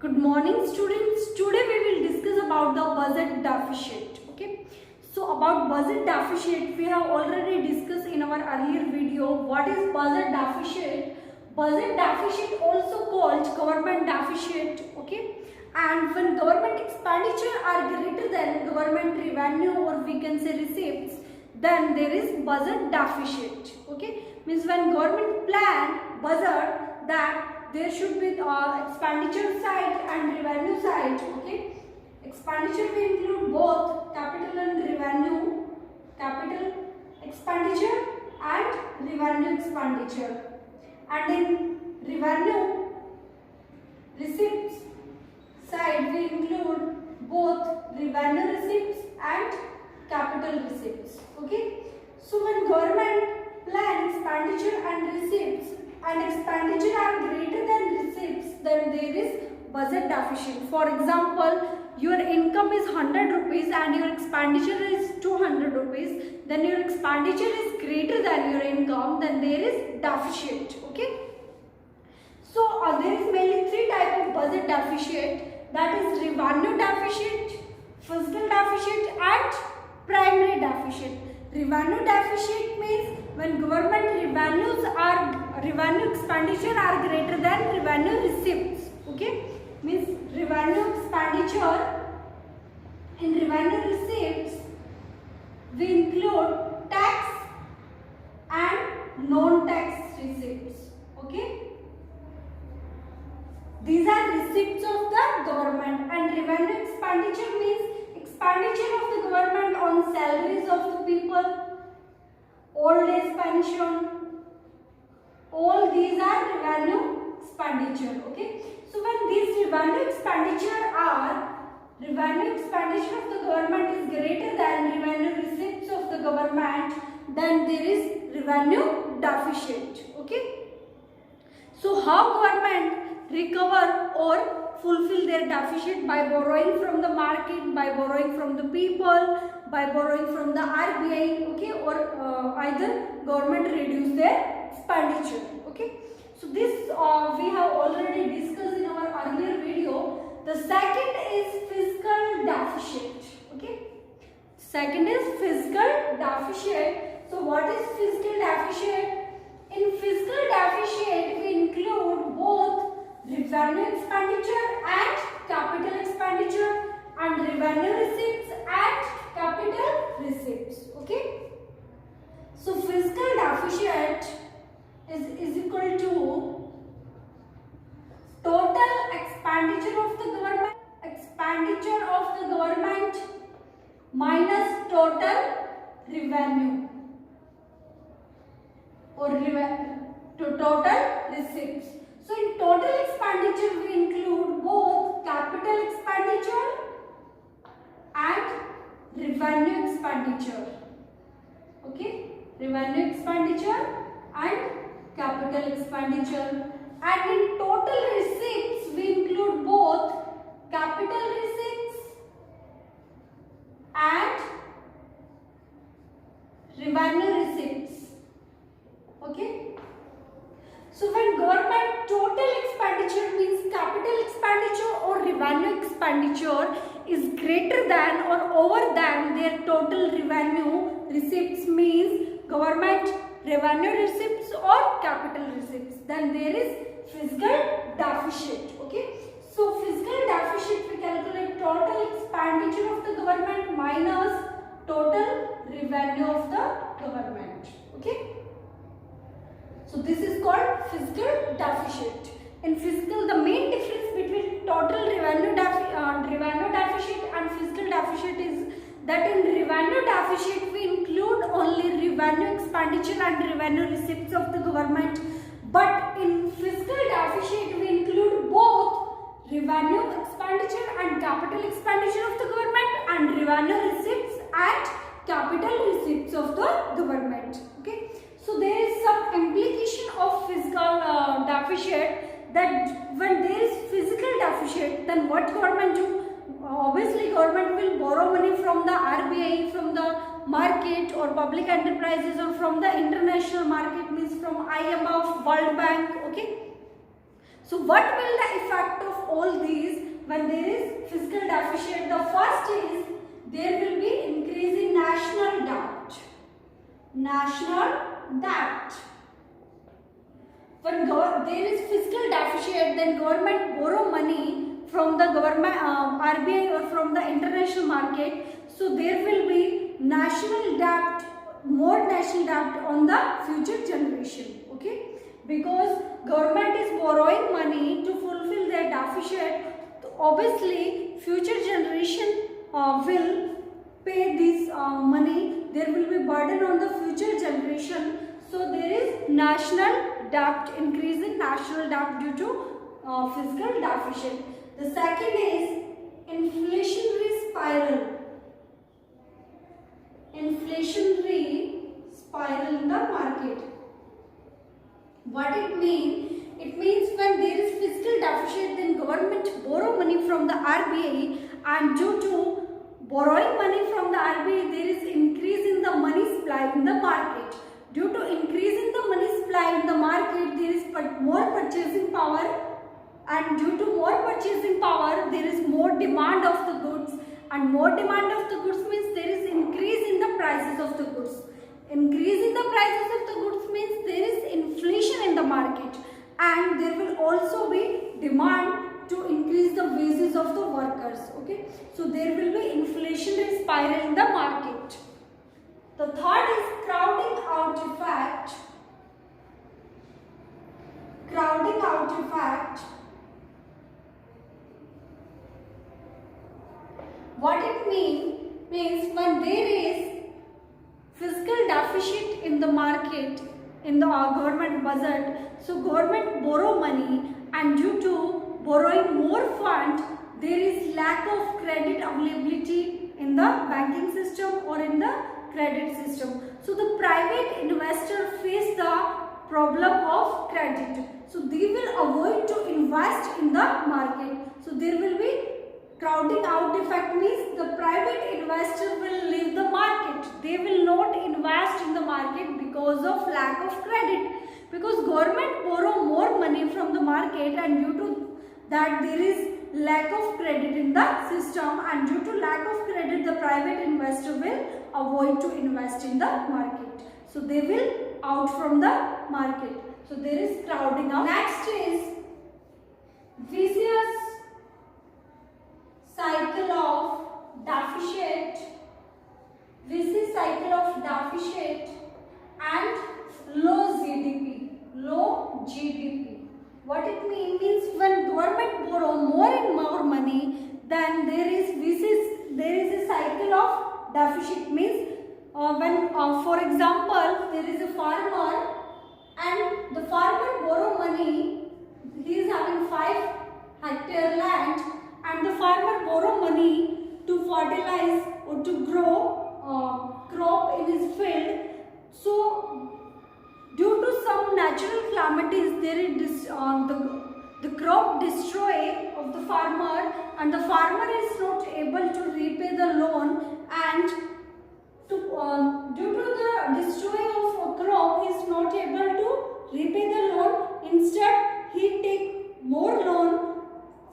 Good morning students. Today we will discuss about the budget deficit. Okay. So about budget deficit we have already discussed in our earlier video. What is budget deficit? Budget deficit also called government deficit. Okay. And when government expenditure are greater than government revenue, or we can say receipts, then there is budget deficit. Okay. Means when government plan budget that there should be expenditure side and revenue side. Okay, expenditure will include both capital and revenue, capital expenditure and revenue expenditure, and in revenue receipts side we include both revenue receipts and capital receipts. Okay, so when government plan expenditure and receipts and expenditure are greater than receipts, then there is budget deficit. For example, your income is 100 rupees and your expenditure is 200 rupees, then your expenditure is greater than your income, then there is deficit. Okay, so there is mainly three types of budget deficit, that is revenue deficit, fiscal deficit and primary deficit. Revenue deficit means when government revenue expenditure are greater than revenue receipts. Okay, means revenue expenditure in revenue receipts we include tax and non-tax receipts. Okay, these are receipts of the government, and revenue expenditure means expenditure of the government on salaries of the people, old age pension, all these are revenue expenditure. Okay, so when these revenue expenditure of the government is greater than revenue receipts of the government, then there is revenue deficit. Okay, so how government recover or fulfill their deficit? By borrowing from the market, by borrowing from the people, by borrowing from the RBI. Okay, or either government reduce their expenditure. Okay, so this we have already discussed in our earlier video. The second is fiscal deficit. Okay, second is fiscal deficit. So what is fiscal deficit? In fiscal deficit we include both revenue expenditure and capital expenditure, and revenue receipts and capital receipts. Okay, so fiscal deficit is equal to total expenditure of the government minus total revenue or total receipts. So in total expenditure we include both capital expenditure and revenue expenditure. Okay, revenue expenditure and capital expenditure, and in total receipts we include both capital receipts and revenue receipts. Okay, so when government total expenditure means capital expenditure or revenue expenditure is greater than or over than their total revenue receipts, means government revenue receipts or capital receipts, then there is fiscal deficit. Okay, so fiscal deficit we calculate total expenditure of the government minus total revenue of the government. Okay, so this is called fiscal deficit. In fiscal, the main difference between total revenue deficit and fiscal deficit is that in revenue deficit we include only revenue expenditure and revenue receipts of the government, but in fiscal deficit we include both revenue expenditure and capital expenditure of the government, and revenue receipts and capital receipts of the government. Okay, so there is some implication of fiscal deficit, that when there is physical deficit, then what government do? Obviously government will borrow money from the RBI, from the market or public enterprises, or from the international market, means from IMF, World Bank. Okay, so what will the effect of all these? when there is fiscal deficit, the first is there will be increase in national debt. National debt. When there is fiscal deficit, then government borrow money from the government RBI or from the international market. So there will be national debt, more national debt on the future generation. Okay, because government is borrowing money to fulfill their deficit. So obviously, future generation will pay this money. There will be burden on the future generation. So there is national debt, increase in national debt due to fiscal deficit. The second is inflationary spiral. Inflationary spiral in the market. What it means? It means when there is fiscal deficit, then government borrow money from the RBI, and due to borrowing money from the RBI, there is increase in the money supply in the market. Due to increase in the money supply in the market, there is more purchasing power, and due to more purchasing power, there is more demand of the goods, and more demand of the goods means there is increase in the prices of the goods. Increase in the prices of the goods means there is inflation in the market, and there will also be demand to increase the wages of the workers. Okay, so there will be inflationary spiral in the market. The third is crowding out effect. Crowding out effect. What it means when there is fiscal deficit in the market, in the government budget, so government borrow money, and due to borrowing more fund, there is lack of credit availability in the banking system or in the credit system. So the private investor face the problem of credit. So they will avoid to invest in the market. So there will be crowding out effect, means the private investor will leave the market. They will not invest in the market because of lack of credit. Because government borrow more money from the market, and due to that there is lack of credit in the system, and due to lack of credit, the private investor will avoid to invest in the market. So they will out from the market. So there is crowding out. Next is vicious cycle of deficit. Vicious cycle of deficit and low GDP. Low GDP. What it means when government borrow more and more money, then there is a cycle of deficit. Means when for example there is a farmer, and the farmer borrow money, he is having 5 hectare land, and the farmer borrow money to fertilize or to grow crop in his field. So due to some natural calamities, there is the crop destroy of the farmer, and the farmer is not able to repay the loan, and due to the destroy of a crop, he is not able to repay the loan. Instead, he take more loan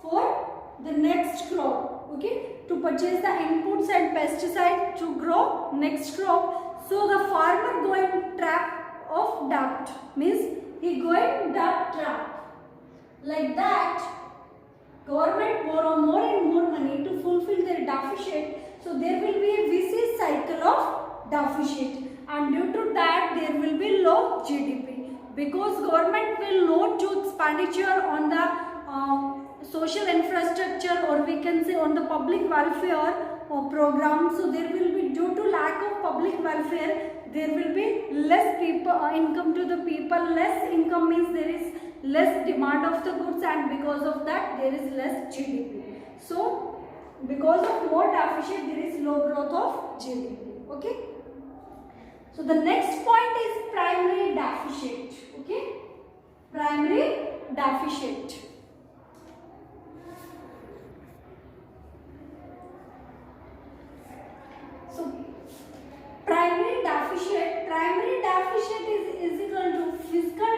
for the next crop. Okay, to purchase the inputs and pesticide to grow next crop. So the farmer go in trap of debt, means he go in debt trap. Like that, government borrow more and more money to fulfill their deficit. So there will be a vicious cycle of deficit, and due to that there will be low GDP, because government will not do expenditure on the social infrastructure, or we can say on the public welfare program. So there will be, due to lack of public welfare, there will be less income to the people. Less income means there is less demand of the goods, and because of that there is less GDP. So because of more deficit, there is low growth of GDP. Okay. So the next point is primary deficit. Okay. Primary deficit. So primary deficit is equal to fiscal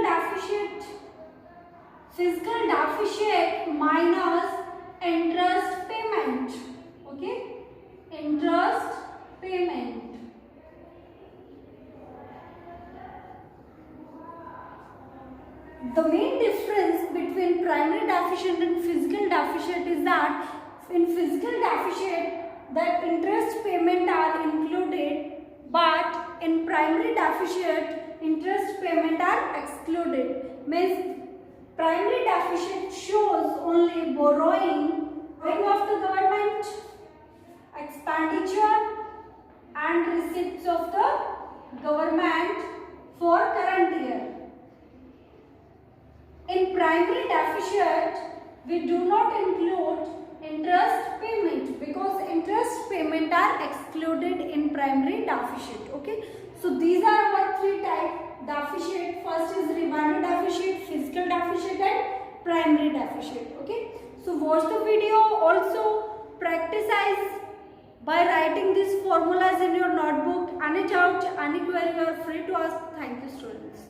deficit minus interest payment. The main difference between primary deficit and physical deficit is that in physical deficit the interest payment are included, but in primary deficit interest payment are excluded. Means primary deficit shows only borrowing of the government, expenditure and receipts of the government for current year. In primary deficit, we do not include interest payment because interest payment are excluded in primary deficit. Okay, so these are our three types deficit. First is revenue deficit, physical deficit and primary deficit. Okay, so watch the video. Also practice by writing these formulas in your notebook. Any doubt, any query, you are free to ask. Thank you, students.